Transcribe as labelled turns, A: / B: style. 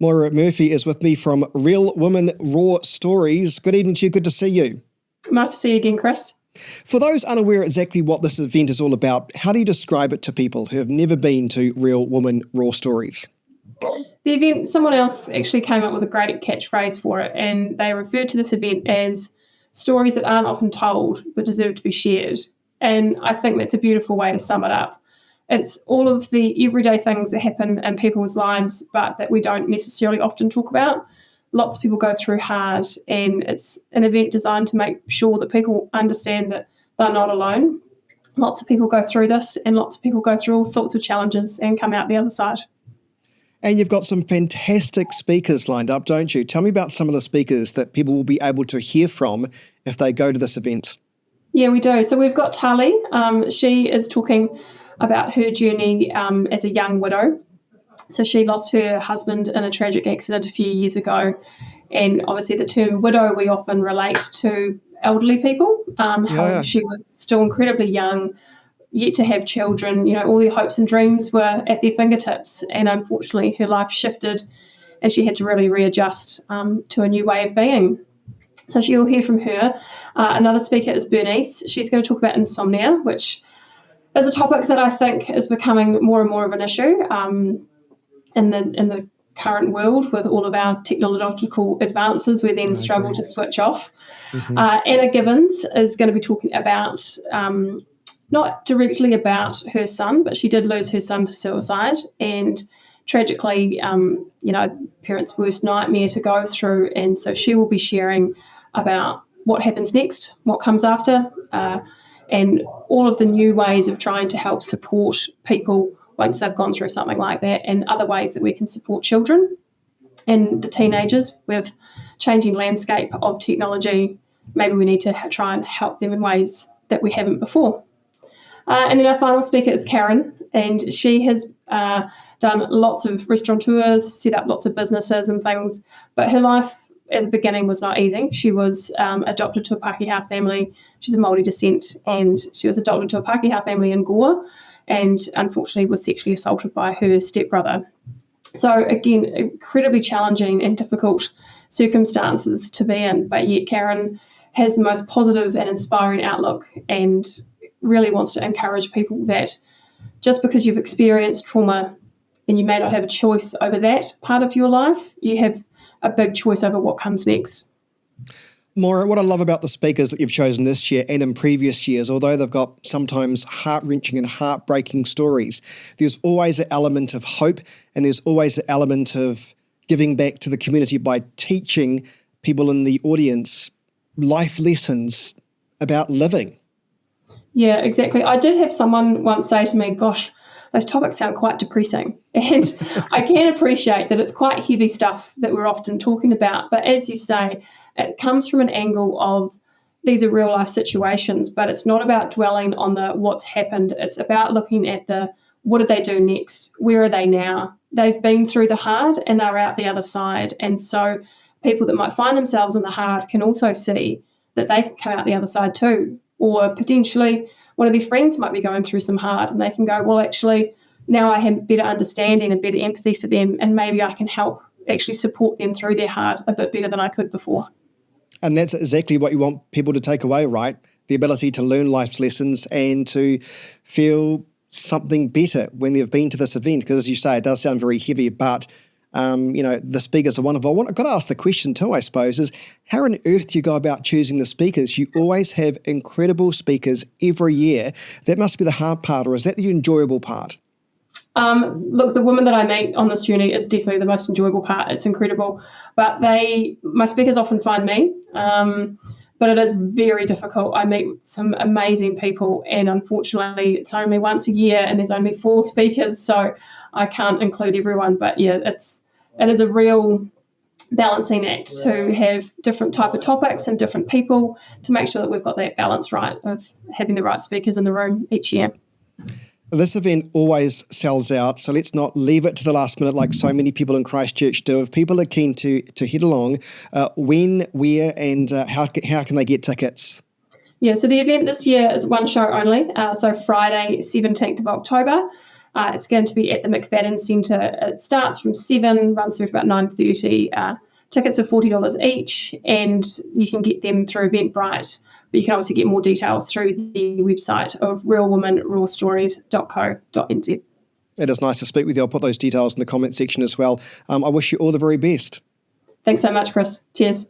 A: Moira Murphy is with me from Real Women Raw Stories. Good evening to you. Good to see you.
B: Nice to see you again, Chris.
A: For those unaware exactly what this event is all about, how do you describe it to people who have never been to Real Women Raw Stories?
B: The event, someone else actually came up with a great catchphrase for it, and they referred to this event as stories that aren't often told but deserve to be shared. And I think that's a beautiful way to sum it up. It's all of the everyday things that happen in people's lives, but that we don't necessarily often talk about. Lots of people go through hard, and it's an event designed to make sure that people understand that they're not alone. Lots of people go through this, and lots of people go through all sorts of challenges and come out the other side.
A: And you've got some fantastic speakers lined up, don't you? Tell me about some of the speakers that people will be able to hear from if they go to this event.
B: Yeah, we do. So we've got Tali. She is talking about her journey as a young widow. So she lost her husband in a tragic accident a few years ago. And obviously the term widow we often relate to elderly people. However, she was still incredibly young, yet to have children. You know, all their hopes and dreams were at their fingertips. And unfortunately, her life shifted and she had to really readjust to a new way of being. So you'll hear from her. Another speaker is Bernice. She's going to talk about insomnia, which is a topic that I think is becoming more and more of an issue in the current world with all of our technological advances. We then struggle to switch off. Mm-hmm. Anna Gibbons is going to be talking about, not directly about her son, but she did lose her son to suicide, and tragically, parents' worst nightmare to go through. And so she will be sharing about what happens next, what comes after, and all of the new ways of trying to help support people once they've gone through something like that, and other ways that we can support children and the teenagers with changing landscape of technology. Maybe we need to try and help them in ways that we haven't before. And then our final speaker is Karen, and she has done lots of restaurateurs, set up lots of businesses and things, but her life at the beginning was not easy. She was adopted to a Pākehā family. She's of Māori descent, and she was adopted to a Pākehā family in Gore, and unfortunately was sexually assaulted by her stepbrother. So again, incredibly challenging and difficult circumstances to be in, but yet Karen has the most positive and inspiring outlook and really wants to encourage people that just because you've experienced trauma and you may not have a choice over that part of your life, you have a big choice over what comes next.
A: Moira, what I love about the speakers that you've chosen this year and in previous years, although they've got sometimes heart-wrenching and heartbreaking stories, there's always an element of hope, and there's always an element of giving back to the community by teaching people in the audience life lessons about living.
B: Yeah, exactly. I did have someone once say to me, gosh, those topics sound quite depressing. And I can appreciate that it's quite heavy stuff that we're often talking about. But as you say, it comes from an angle of these are real life situations, but it's not about dwelling on the what's happened. It's about looking at the what did they do next? Where are they now? They've been through the hard and they're out the other side. And so people that might find themselves in the hard can also see that they can come out the other side too. Or potentially one of their friends might be going through some hard and they can go, well, actually, now I have better understanding and better empathy for them, and maybe I can help actually support them through their hard a bit better than I could before.
A: And that's exactly what you want people to take away, right? The ability to learn life's lessons and to feel something better when they've been to this event. Because as you say, it does sound very heavy, but the speakers are wonderful. I've got to ask the question too, I suppose, is how on earth do you go about choosing the speakers? You always have incredible speakers every year. That must be the hard part, or is that the enjoyable part?
B: Look, the women that I meet on this journey is definitely the most enjoyable part. It's incredible. But my speakers often find me, but it is very difficult. I meet some amazing people, and unfortunately it's only once a year and there's only 4 speakers, so I can't include everyone. But yeah, it is a real balancing act to have different type of topics and different people to make sure that we've got that balance right of having the right speakers in the room each year.
A: This event always sells out, so let's not leave it to the last minute like so many people in Christchurch do. If people are keen to head along, when, where, and how can they get tickets? Yeah,
B: so the event this year is one show only, so Friday, 17th of October. It's going to be at the McFadden Centre. It starts from 7, runs through to about 9:30. Tickets are $40 each, and you can get them through Eventbrite, but you can obviously get more details through the website of realwomanrawstories.co.nz.
A: It is nice to speak with you. I'll put those details in the comment section as well. I wish you all the very best.
B: Thanks so much, Chris. Cheers.